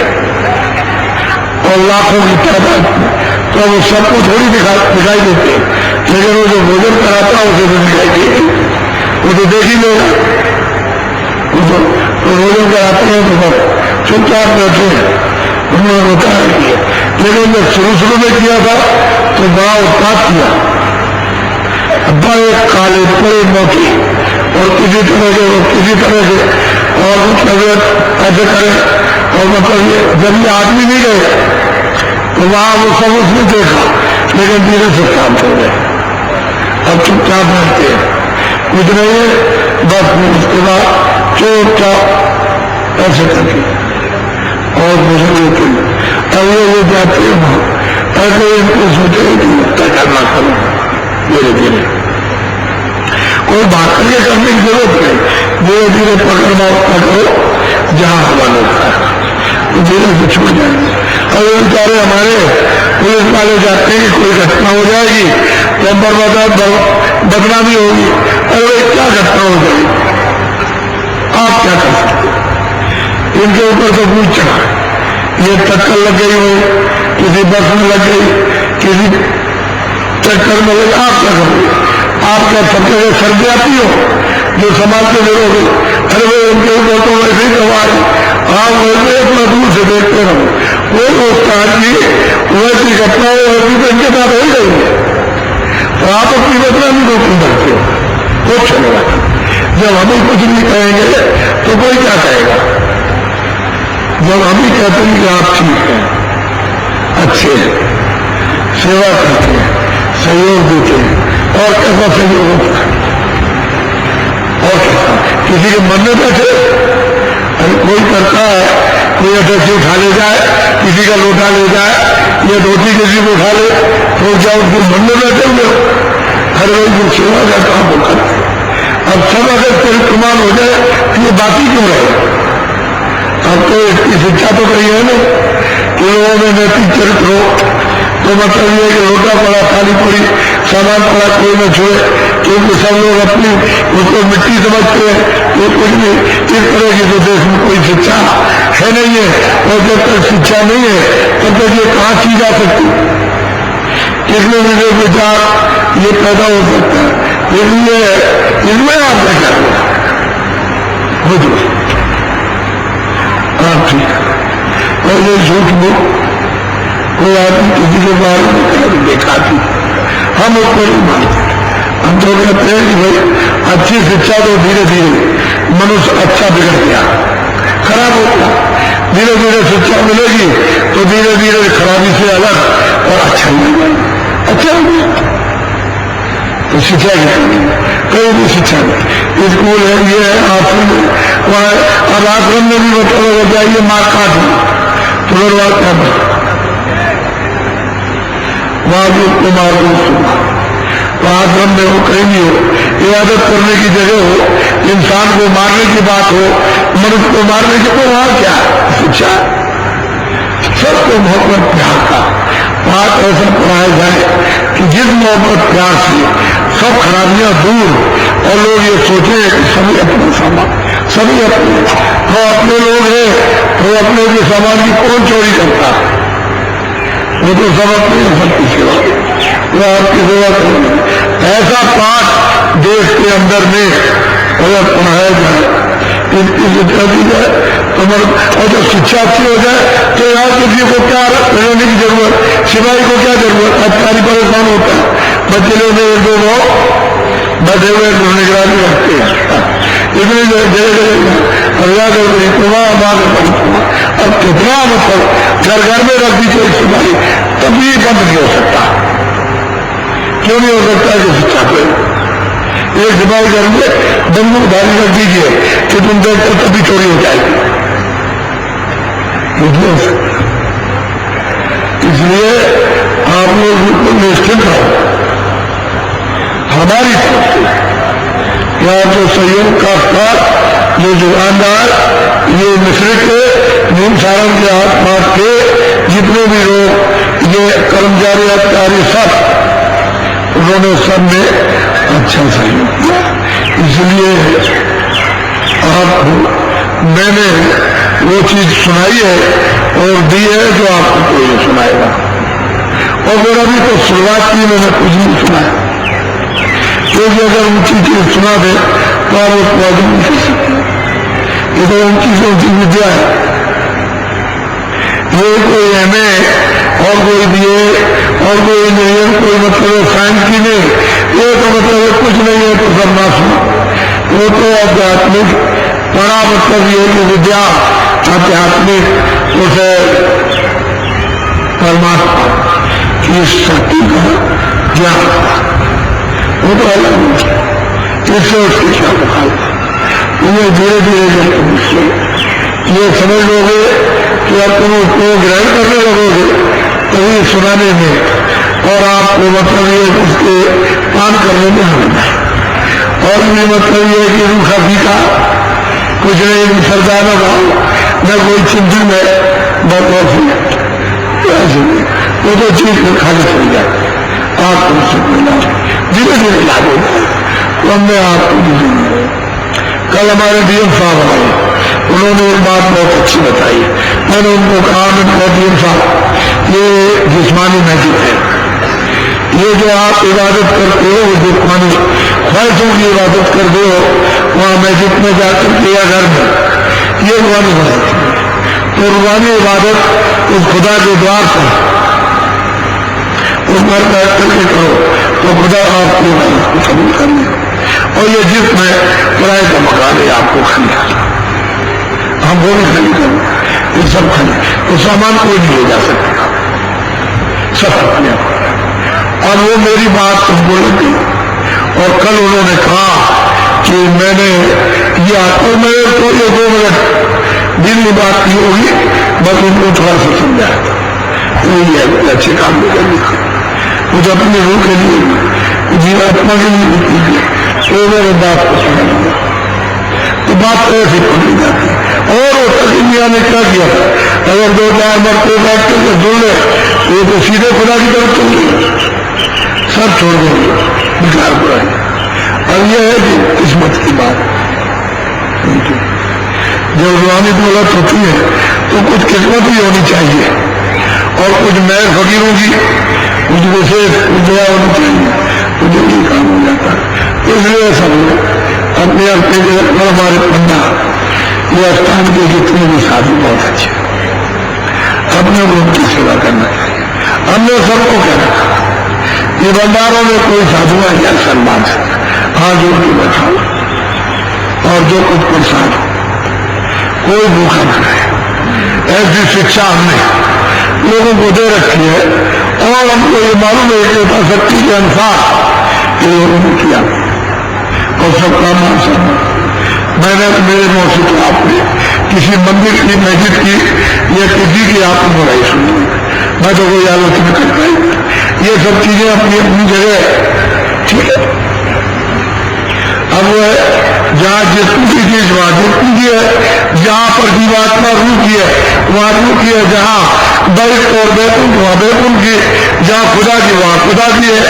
और लाखों की तादाद तो वो सबको थोड़ी दिखाई देते, लेकिन वो जो भोजन कराता उसे तो दिखाई देगी, वो तो देख ही लेगा, तो भोजन कराते हैं तो सब चुपचाप बैठे हैं। उन्होंने बताया कि लेकिन जब शुरू में किया था तो बड़ा उत्पाद किया, बड़े काले बड़े मोटी, और किसी तरह के वो किसी तरह के और मतलब ऐसे करे, और मतलब ये जब ये आदमी नहीं गए तो वहां वो सब उसने देखा, लेकिन धीरे से काम हो गए, अब चुपचाप रहते हैं, कुछ नहीं है, बस उसके बाद चुपचाप ऐसे करके और मुझे लेते अब ये जाते हैं, ऐसे इनको सोचे कि क्या करना करो, धीरे धीरे कोई बात करके करने की जरूरत नहीं, धीरे धीरे पकड़ो जहां हवा लगता है तो धीरे से छूट जाएंगे। और ये बेचारे हमारे पुलिस वाले जाते हैं कि कोई घटना हो जाएगी तो हम पर बदनामी होगी, अरे क्या घटना हो जाएगी, आप क्या कर सकते, इनके ऊपर तो पूछ चढ़ा, ये टक्कर लग गई हो, किसी बस में लग गई, किसी चक्कर में लगे, आप क्या करोगे, आप क्या सबके सर्वव्यापी हो जो समाज के लोग, अरे वो उनके ऊपर तो वैसे ही सवाल, आप वैसे अपना दूर से देखते रहो, कोई उस्ताद जी वैसी घटना हो वैसी तो इनके साथ हो गई है, तो आप अपनी बदनामी को क्यों करते हो, कुछ चलेगा, जब हम ही कुछ नहीं कहेंगे तो कोई क्या कहेगा, जब हम ही कहते हैं कि आप ठीक हैं, अच्छे हैं, सेवा करते हैं, सहयोग देते हैं, और कैसा सहयोग होता है, और कैसा किसी के मन में बैठे, अरे कोई करता है, कोई अटैची उठा ले जाए, किसी का लोटा ले जाए, या धोती किसी को उठा ले, तो क्या उसको मन में बैठे हुए हो, हर वही जो सेवा का काम वो करते। अब सब अगर चरित्रमान हो जाए तो ये बाकी क्यों रहे, अब तो इसकी शिक्षा तो कही है ना कि लोगों में नैतिक चरित्र हो, तो मतलब ये कि लोटा पड़ा, थाली पड़ी, सामान पड़ा, कोई न छुए, क्योंकि सब लोग अपनी उसको मिट्टी समझते हैं, ये कुछ नहीं, इस तरह की तो देश में कोई शिक्षा है नहीं है, और जब तक शिक्षा नहीं है तब तक ये कहाँ की जा सकती, इसमें मुझे विचार ये पैदा हो सकता है, इसलिए इसमें आप क्या करेंगे, बुझो आप ठीक है, और ये झूठ बोल कोई आदमी किसी के बारे में देखा थी, हम उसको नहीं मानते, हम तो कहते हैं कि भाई अच्छी शिक्षा तो धीरे धीरे मनुष्य अच्छा बिगड़ गया, खराब हो गया, धीरे धीरे शिक्षा मिलेगी तो धीरे धीरे खराबी से अलग और अच्छा हो गया, अच्छा हो गया, तो शिक्षा की कमी कोई भी शिक्षा नहीं, स्कूल है, ये है, आश्रम है, अब आश्रम में भी बताया जाइए मार काट पुनर्वास करना, वहां भी उसको मार दो, तो आश्रम में हो, कहीं भी हो, इबादत करने की जगह हो, इंसान को मारने की बात हो, मनुष्य को मारने की, तो वहां क्या शिक्षा, सबको मोहब्बत प्यार का बात ऐसा पढ़ाया जाए कि जिस मोहब्बत प्यार से सब खराबियां दूर, और लोग ये सोचे कि सभी अपने सभी अपने वो अपने लोग हैं, वो अपने के सामान की कौन चोरी करता है? वो तो सब अपनी सबकी सेवा, वो आपकी सेवा करेंगे। ऐसा पाठ देश के अंदर में अगर पढ़ाया जाए, इनकी शिक्षा दी जाए तो और जब शिक्षा अच्छी हो जाए तो यहाँ किसी को क्या रहने की जरूरत, सिपाही को क्या जरूरत, अधिकारी परेशान होता है, बच्चे लोग एक दो लोग बैठे हुए निगरानी रखते हैं, इतनी जगह अल्लाह करते हैं, अब कितना मतलब घर घर में रख दीजिए सिपाही, तभी बंद नहीं हो सकता। क्यों नहीं हो सकता कि शिक्षा पे एक सिपाही करेंगे, बंदूकधारी रख दीजिए कि तुम देखते तभी चोरी हो जाएगी, नहीं हो सकता। इसलिए आप लोग बिल्कुल निश्चित रहो हमारी तरफ से, यहाँ जो सहयोग का स्तर, ये दुकानदार, ये मिश्रित नीम सारण के आसपास के जितने भी लोग, ये कर्मचारी अधिकारी, सब उन्होंने सब में अच्छा सहयोग किया। इसलिए आप मैंने वो चीज सुनाई है और दी है जो आपको कोई सुनाएगा, और मेरा भी तो शुरुआत की, मैंने कुछ नहीं सुनाया, क्योंकि अगर ऊंची चीज सुना दे तो आप उसको आगे नहीं कर सकते। ये तो ऊंची से ऊंची विद्या है, ये कोई एमए और कोई बीए और कोई इंजीनियर, कोई मतलब साइंस की नहीं, ये तो मतलब कुछ नहीं है तो सब ना सुना, वो तो आध्यात्मिक बड़ा मतलब ये कि विद्या आध्यात्मिक उसे परमात्मा की शक्ति का ज्ञान, वो तो अलग है, इससे उसकी क्या मुखालता। ये धीरे धीरे जब तुम उससे ये समझ लोगे कि अब तुम उसको ग्रहण करने लगोगे तभी सुनाने में और आपको मतलब ये उसके पान करने में आनंद है। और भी मतलब ये कि रूखा फीका कुछ नहीं, सरदार न भाव न कोई चिंतन है, बस ऐसे वो तो चीज को खाली चल जाए, आप उनसे मिला धीरे धीरे लागू तो हमने आपको। कल हमारे डीएम साहब आए, उन्होंने एक बात बहुत अच्छी बताई, मैंने उनको कहा, मैंने डीएम साहब ये जिस्मानी मैजिक है, ये जो आप इबादत करते हो वो जिस्मानी ख्वाहिशों की इबादत करते हो, वहाँ मैजिक में जाकर के या घर में, ये रूहानी इबादत है। तो रूहानी इबादत उस खुदा के द्वार से उस पर बैठ करके करो तो खुदा आपकी इबादत को कबूल कर ले। और ये जिसमें किराए का मकान है आपको खरीदा, हम वो नहीं खरीदें, ये सब खरीद, तो सामान कोई नहीं ले जा सकता, सब अपने। और वो मेरी बात तुमको लगी, और कल उन्होंने कहा कि मैंने ये और मैंने तो ये 2 मिनट दिल में बात की होगी, बस उनको थोड़ा सा समझाया था, यही है अच्छे काम में करने का, मुझे अपने रूह के लिए जीवात्मा के लिए तो मेरे बात को समझ लिया, तो बात ऐसी पकड़ी जाती। और उत्तर इंडिया ने क्या किया, अगर 2-4 मरते बैठ करके सुन ले तो तो सीधे खुदा की तरफ चल गए, सब छोड़ देंगे विकार बुराई। और यह है कि किस्मत की बात, जब रूहानी दौलत होती है तो कुछ किस्मत भी होनी चाहिए, और कुछ नए फकीरों की कुछ विशेष विद्या होनी चाहिए, तो जल्दी काम हो जाता है। इसलिए सब लोग अपने अपने हमारे पंडा ये स्थान के जितने भी साधु बहुत अच्छे, अपने को उनकी सेवा करना चाहिए। हमने सबको कह रखा, ये भंडारों में कोई साधु है या सम्मान से हाथ जोड़ के बैठाओ, और जो कुछ प्रसाद हो, कोई भूखा न रहे, ऐसी शिक्षा हमने लोगों को दे रखी है। और हमको ये मालूम है कि यथाशक्ति के अनुसार ये लोगों ने किया, और सबका मान सम्मान। मैंने मेरे मुंह से तो आपने किसी मंदिर की, मस्जिद की या किसी की आपने बुराई सुनी, मैं तो कोई आलोचना कर पाई। ये सब चीजें अपनी अपनी जगह ठीक है। अब वो है जहाँ जिसकी चीज वहां जिसकी की है, जहाँ पर जीवात्मा रूह की है वहां रूह की है, जहाँ बैठ और बैकुंठ वहां बैकुंठ की, जहाँ खुदा की वहां खुदा की है,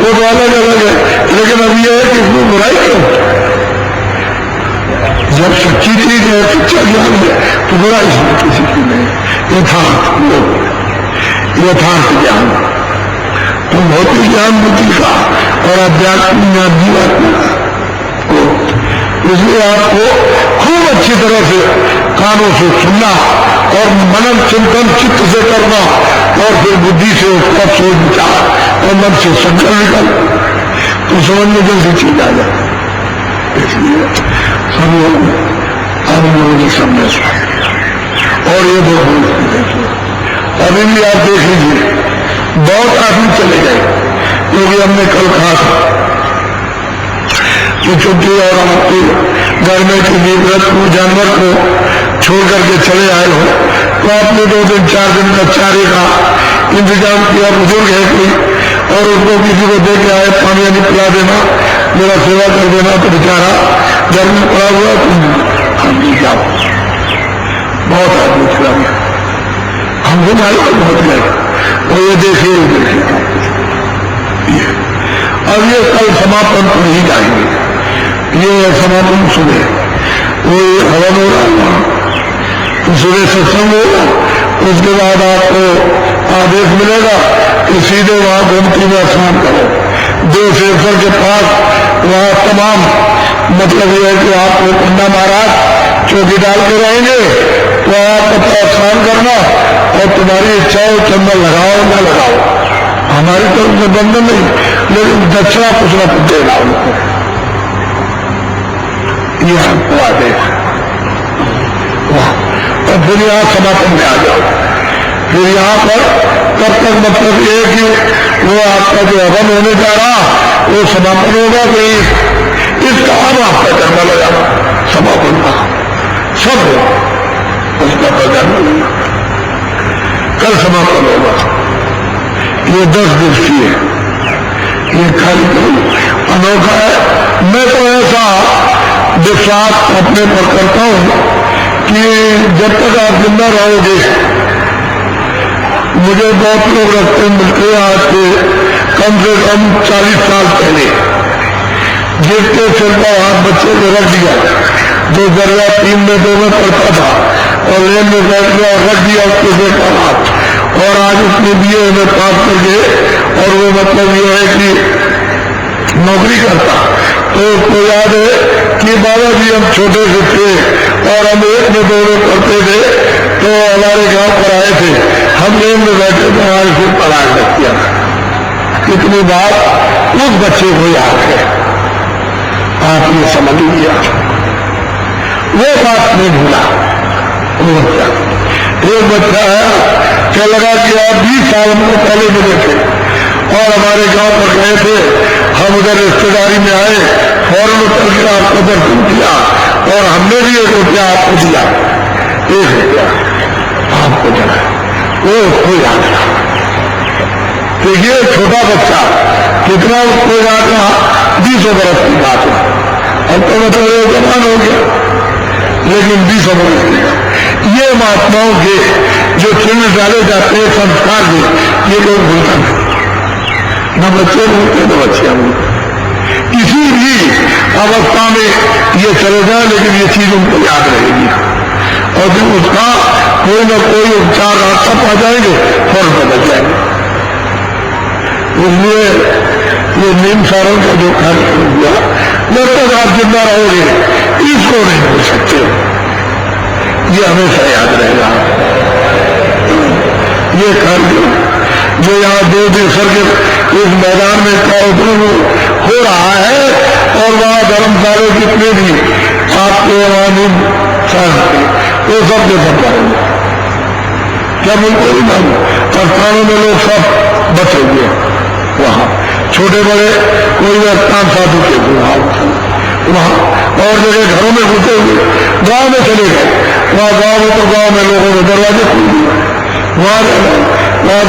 वो तो अलग अलग है। लेकिन अब ये है कि इसमें बुराई क्यों, जब सच्ची चीज है, सच्चा ज्ञान है, तो बड़ा इसमें किसी की नहीं। यथार्थ ज्ञान, तो भौतिक ज्ञान बुद्धि का और अध्यात्म ज्ञान जीवात्मा को, इसलिए आपको खूब अच्छी तरह से कानों से सुनना और मनन चिंतन चित्त से करना, और फिर बुद्धि से उसका सोच विचार और मन से संकल्प निकल, तो समझ में जल्दी चीज आ जाए। इसलिए सब लोग ने समझ, और ये देखो अभी भी आप देख लीजिए, बहुत आदमी चले गए, क्योंकि हमने कल कहा था कि छुट्टी और आपके घर में किसी व्रत को जानवर को छोड़ करके चले आए हो, तो आपने 2 दिन 4 दिन का चारे का इंतजाम किया, बुजुर्ग है कोई, और उसको किसी को दे के आए, पानी नहीं पिला देना, मेरा सेवा कर देना, तो बेचारा घर में पड़ा हुआ, तुम हम भी जाओ। बहुत आदमी चला गया, हमको मालूम बहुत गए, और ये देखिए अब ये कल समापन तो नहीं जाएंगे, ये समापन सुबह वो हवन हो रहा है, तो सुबह सत्संग होगा, उसके बाद आपको आदेश मिलेगा कि सीधे वहां गोमती में स्नान करो, देवशेश्वर के पास, वहां तमाम मतलब यह है कि आपको पंडा महाराज चौकी डाल के रहेंगे, तो आप अपना स्नान करना, और तुम्हारी इच्छा हो चंदन लगाओ ना लगाओ, हमारी तरफ से बंधन नहीं, लेकिन दक्षिणा कुछ ना कुछ देगा उनको, ये आपको आदेश। और फिर यहाँ समापन में आ जाओ, फिर यहाँ पर तब तक मतलब ये कि वो आपका जो हवन होने जा रहा वो समापन होगा, कि इसका अब आपका जन्म लगाना समापन का सब उसका जन्म लगना, कल समापन होगा। ये 10 दिवसीय ये कार्यक्रम अनोखा है। मैं तो ऐसा विश्वास अपने पर करता हूं कि जब तक आप जिंदा रहोगे, मुझे बहुत लोग रखते मिलते हैं आज से कम 40 साल पहले, जिसके सिर पर हाथ बच्चे को रख दिया, जो दरिया 3 में 2 में पड़ता था, और लेन में बैठ गया और रख दिया उसके सिर पर हाथ, और आज उसने BA में पास कर गए, और वो मतलब ये है कि नौकरी करता, तो उसको याद है कि बाबा जी हम छोटे से थे और हम 1 में 2 में पढ़ते थे, तो हमारे गांव पर आए थे, हम लेन में बैठे थे, हमारे सिर पर आग रख दिया। कितनी बात उस बच्चे को याद है, आपने समझ लिया, वो बात नहीं भूला। वो बच्चा, एक बच्चा है, क्या लगा कि आप 20 साल में पहले मिले थे और हमारे गांव पर गए थे, हम उधर रिश्तेदारी में आए, फौरन उतर के आपको दर्शन किया, और हमने भी 1 रुपया आपको दिया, 1 रुपया आपको चला, वो उसको याद रहा। देखिए छोटा बच्चा कितना उसको याद रहा, 20 बरस की बात है, अब तो मतलब जवान हो गया, लेकिन 20 बरस की। ये महात्माओं के जो चिन्ह डाले जाते हैं संस्कार के, ये लोग भूलता नहीं, न बच्चे बोलते न बच्चियां बोलते, किसी भी अवस्था में ये चले जाए, लेकिन ये चीज उनको याद रहेगी, और जब उसका कोई न कोई उपचार रास्ता पा जाएंगे, फौरन बदल जाएंगे। इसलिए ये नीम सारण का जो कार्यक्रम हुआ, जब तक आप जिंदा रहोगे इसको नहीं भूल सकते, ये हमेशा याद रहेगा। ये कार्यक्रम जो यहाँ 2 देशर के इस मैदान में कार्यक्रम हो रहा है, और वहाँ धर्मशाले जितने भी आपके नीम सारण वो सब के सब करेंगे, क्या बिल्कुल नहीं मालूम, स्थानों में लोग सब बचे हुए वहाँ, छोटे बड़े कोई स्थान साधु के वहाँ, और जगह घरों में घुसे हुए, गांव में चले गए, वहाँ गांव में तो गांव में लोगों ने दरवाजे खोल दिए, वहाँ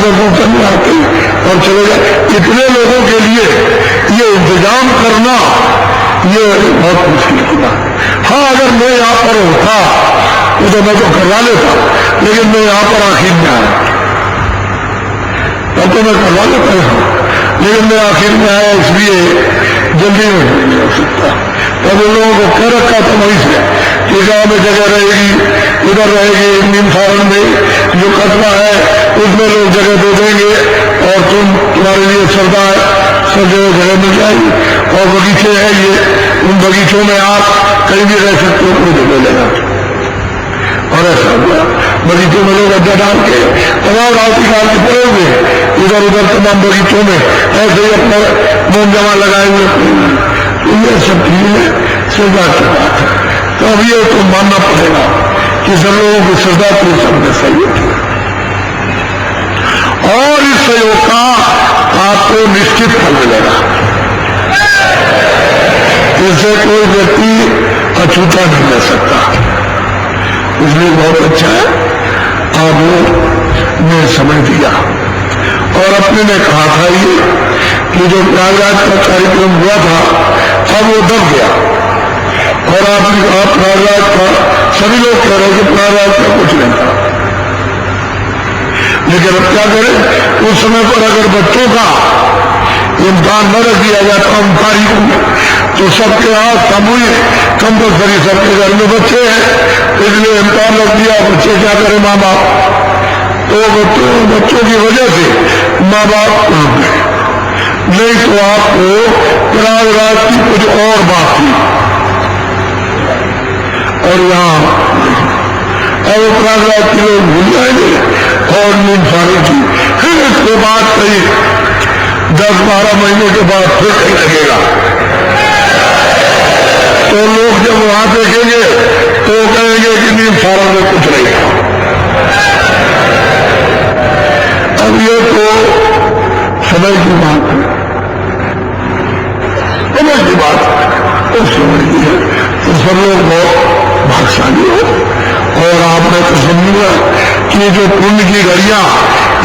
दर्शन करने आते और चले गए। इतने लोगों के लिए ये इंतजाम करना ये बहुत मुश्किल की बात। हाँ, अगर मैं यहाँ पर होता तो मैं तो करवा लेता, लेकिन मैं यहाँ पर आखिर में आया, तब तो मैं करवा लेता हूँ, लेकिन मैं आखिर में आया, इसलिए जल्दी नहीं हो सकता। तब उन लोगों को कह रखा था वहीं से कि गांव में जगह रहेगी, इधर रहेगी, नीम सारण में जो कस्बा है उसमें लोग जगह दे देंगे और तुम्हारे लिए सरदार सब जगह मिल जाएगी। और बगीचे हैं ये, उन बगीचों में आप कहीं भी रह सकते हो, कोई जगह लेना। और ऐसा हुआ, बगीचों में लोग अड्डा डाल के तमाम रावती काल के पड़े हुए इधर उधर तमाम बगीचों में ऐसे ही अपना मोम जमा लगाए हुए। तो ये सब चीजें श्रद्धा की बात है। तो अब ये तो मानना पड़ेगा कि सब लोगों की श्रद्धा तो सबने सहयोग किया और इस सहयोग का आपको निश्चित फल मिलेगा। इससे कोई व्यक्ति अछूता नहीं ले सकता। इसलिए बहुत अच्छा है आपने समय दिया। और अपने ने कहा था ये कि जो प्रयागराज का कार्यक्रम हुआ था अब वो दब गया। और आपने कहा प्रयागराज का, सभी लोग कह रहे कि प्रयागराज का कुछ नहीं था, लेकिन अब क्या करें, उस समय पर अगर बच्चों का इम्तिहान न रख दिया जाता 5 तारीख को, तो सबके यहाँ सामूहिक कंपल्सरी, सबके घर में बच्चे हैं इसलिए इम्तिहान रख दिया। बच्चे क्या करें, माँ बाप, तो बच्चों की वजह से माँ बाप रुक गए। नहीं तो आपको प्रयागराज की कुछ और बात थी और यहाँ अब प्रयागराज के लोग भूल जाएंगे और नीम सारण की फिर इसके बाद कहीं 10-12 महीने के बाद फिर कहीं लगेगा। तो लोग जब वहां देखेंगे तो कहेंगे कि नीम सारण में कुछ नहीं था। अब ये तो समय की बात है, समय की बात तो समझ ली है। तो सब लोग बहुत भाग्यशाली हो और आपने तो समझा कि जो पुण्य की घड़ियां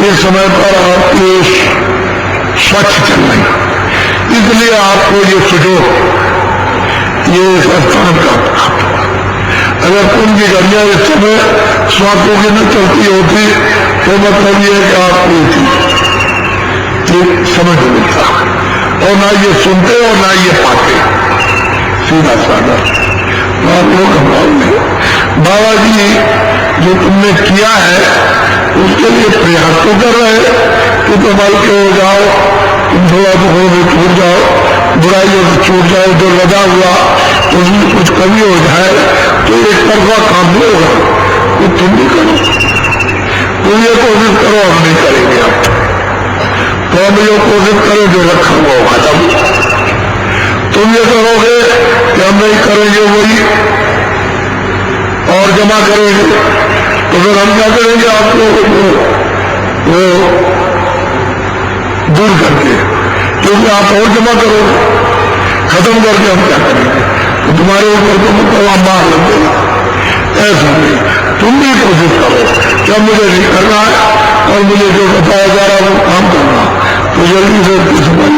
इस समय पर आपके स्वच्छ चल रही, इसलिए आपको ये सुजोग, ये स्थान का प्राप्त हुआ। अगर पुण्य की घड़ियां इस समय स्वास्थ्यों की न चलती होती तो मतलब ये कि आपको समझ नहीं मिलता और ना ये सुनते और ना ये पाते, सीधा साधा। आप लोग घबराओगे, बाबा जी जो तुमने किया है उसके लिए प्रयास तो कर रहे कि तुम हल्के हो जाओ, तुम थोड़ा दुखों में छूट जाओ, बुराइयों से छूट जाओ, जो लगा हुआ उसमें कुछ कमी हो जाए तो एक तरफा काम नहीं होगा, वो तुम भी करो, तुम ये कोशिश करो, हम नहीं करेंगे। आप तो हम ये कोशिश करो जो रखा हुआ खत्म। तुम ये करोगे कि हम नहीं करेंगे वही और जमा करेंगे, तो फिर हम क्या करेंगे, आप लोगों को वो दूर करके, क्योंकि आप और जमा करोगे, खत्म करके हम क्या करेंगे, तो तुम्हारे ऊपर तो मतलब मार लग देगा। ऐसा नहीं, तुम भी कोशिश करो कि मुझे नहीं करना है और मुझे जो बताया जा रहा है वो काम करना, तो जल्दी से उसकी समझ।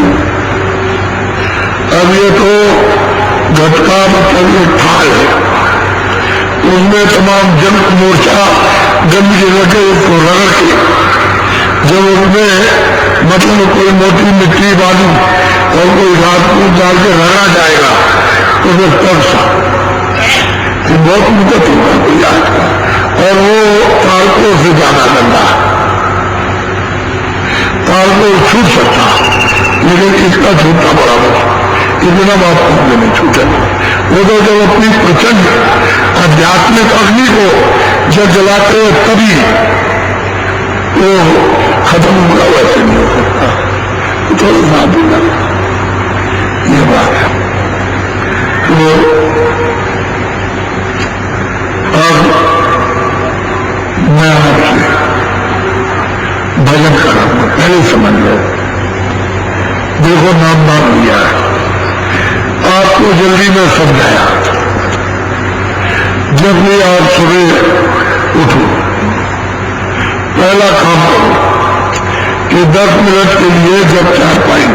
अब ये तो घटका मतलब ये ठाल है, उसमें तमाम जन मोर्चा गंदगी लगे उसको रगड़ के, जब उसमें मतलब कोई मोटी मिट्टी बालू और कोई घास फूस डाल के रगड़ा जाएगा तो फिर तब सा बहुत मुद्दत होगा कोई आज का, और वो तारकों से ज्यादा गंदा है। तारकों छूट सकता लेकिन इसका छूटना बड़ा मुश्किल, इतना बात करने में छूटेगा। वो तो जब अपनी प्रचंड आध्यात्मिक अग्नि को जब जलाते हो तभी वो खत्म होगा, वैसे नहीं हो सकता। थोड़ा सा देना ये बात है। तो अब मैं आपसे भजन करूंगा, पहले समझ लो। देखो नाम लिया है, आपको जल्दी में समझाया। जब भी आप सुबह उठो पहला काम करो कि 10 मिनट के लिए जब चार पाई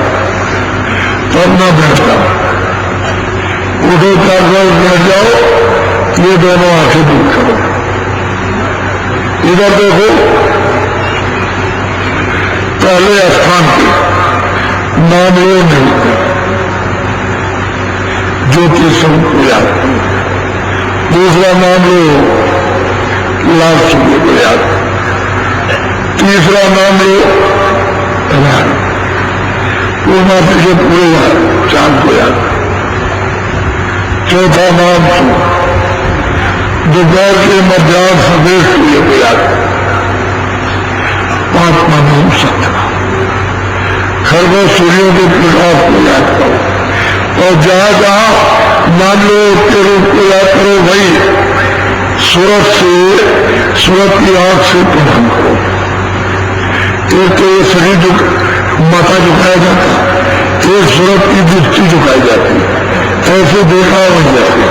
तब ना बैठ जाओ, उठो 4 बैठ जाओ, ये दोनों आंखें दूर करो, इधर देखो, पहले स्थान पे नाम लो नहीं, ज्योति सबको याद करो। दूसरा नाम लो लाल सूर्य को याद करो। तीसरा नाम लो राम, पूर्णा से पूरे याद चांद को याद करो। चौथा नाम दोपहर के मध्यान्ह सवेर सूर्य को याद करो। पांचवा नाम सत्य, खरबों सूर्यों के प्रकाश को याद करो। और जहां जहां मान लो के रूप को याद करो, वही सूरत की आंख से प्रणाम करो। एक तो ये शरीर माथा झुकाया जाता, एक सूरत की दृष्टि झुकाई जाती, ऐसे देखा बन जाती।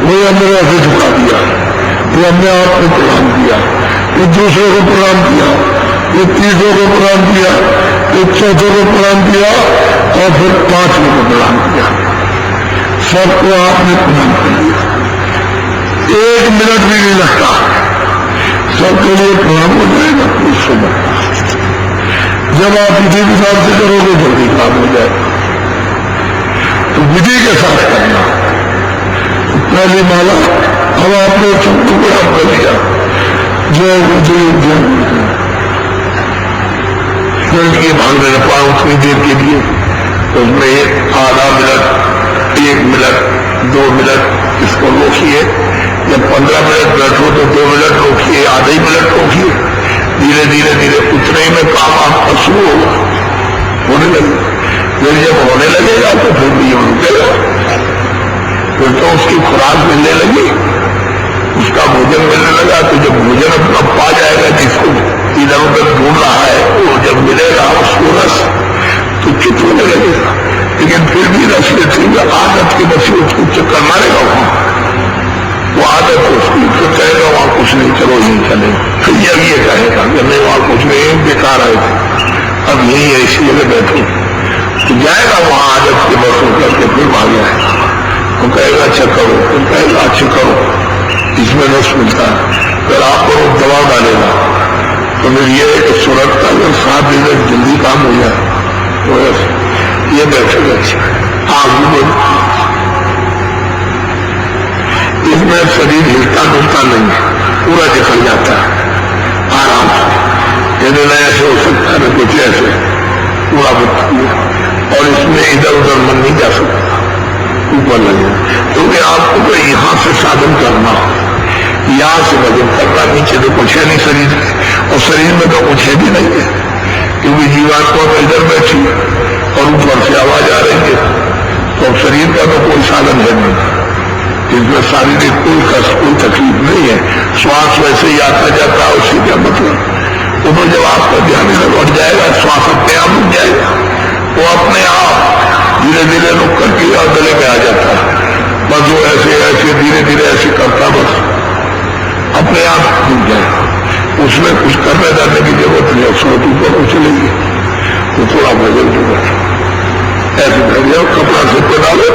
वही हमने ऐसे झुका दिया, ये हमने आपको प्रणाम किया, ये दूसरे को प्रणाम किया, ये तीसरे को प्रणाम किया, ये चौथे को प्रणाम किया और फिर पांचवें को प्रणाम किया। सबको आपने प्रणाम कर दिया, 1 मिनट भी नहीं लगता, सबके लिए प्रणाम हो जाएगा कुछ समय। जब आप विधि विधान से करोगे जल्दी काम हो जाएगा। तो विधि के साथ करना। तो पहली माला अब आपने सबको प्रणाम कर दिया, जय जय जय भागने न पाओ उतनी देर के लिए, तो उसमें आधा मिनट, 1 मिनट, 2 मिनट इसको रोकिए। जब 15 मिनट बैठो तो 2 मिनट रोकिए, आधे ही मिनट रोकिए। धीरे धीरे धीरे उतने ही में काम आपका शुरू होगा, होने लगेगा। फिर जब होने लगेगा तो फिर भी रुकेगा, फिर तो उसकी खुराक मिलने लगी, उसका भोजन मिलने लगा। तो जब भोजन अपना पा जाएगा, जिसको इधर उधर ढूंढ रहा है, वो जब मिलेगा उसको रस, तो चुप होने लगेगा। लेकिन फिर भी रस लेते आदत के बच्चे उसको चक्कर मारेगा, वहां वो आदत उसकी तो कहेगा वहां कुछ नहीं, चलो यही चले। फिर जब ये कहेगा कि नहीं वहां कुछ नहीं, बेकार आए थे, अब यही है इसी जगह बैठो, तो जाएगा वहां आदत के बस होकर के फिर भाग जाएगा। वो कहेगा अच्छा करो, फिर कहेगा अच्छा करो, इसमें रस मिलता है। फिर आप करो दबाव डालेगा, तो फिर ये सूरत का अगर 7 दिन जल्दी काम हो जाए तो ये बैठेगा अच्छा आग। इसमें शरीर हिलता डुलता नहीं है, पूरा निकल जाता है आराम से। यदि न ऐसे हो सकता है, कुछ ऐसे पूरा बता। और इसमें इधर उधर मन नहीं जा सकता, ऊपर लगे, क्योंकि आपको तो यहां से साधन करना, यहां से भजन करना, नीचे तो कुछ है नहीं शरीर में, और शरीर में तो कुछ है भी नहीं है, क्योंकि जीवात्मा तो इधर बैठी और ऊपर से आवाज आ रही है। तो शरीर का तो कोई साधन है नहीं, इसमें शारीरिक कोई कष्ट कोई तकलीफ नहीं है। श्वास वैसे ही आता जाता है, उससे क्या मतलब। तो जब आपका ध्यान इधर बढ़ जाएगा, श्वास अपने आप रुक जाएगा, वो अपने आप धीरे धीरे रुक करके और गले में आ जाता है। बस वो ऐसे ऐसे धीरे धीरे ऐसे करता, बस अपने आप रुक जाएगा। उसमें कुछ करने जाने की जरूरत नहीं है, स्रोत ऊपर चलेगी तो थोड़ा भजन होगा। ऐसे कर जाओ, कपड़ा से पे डालो।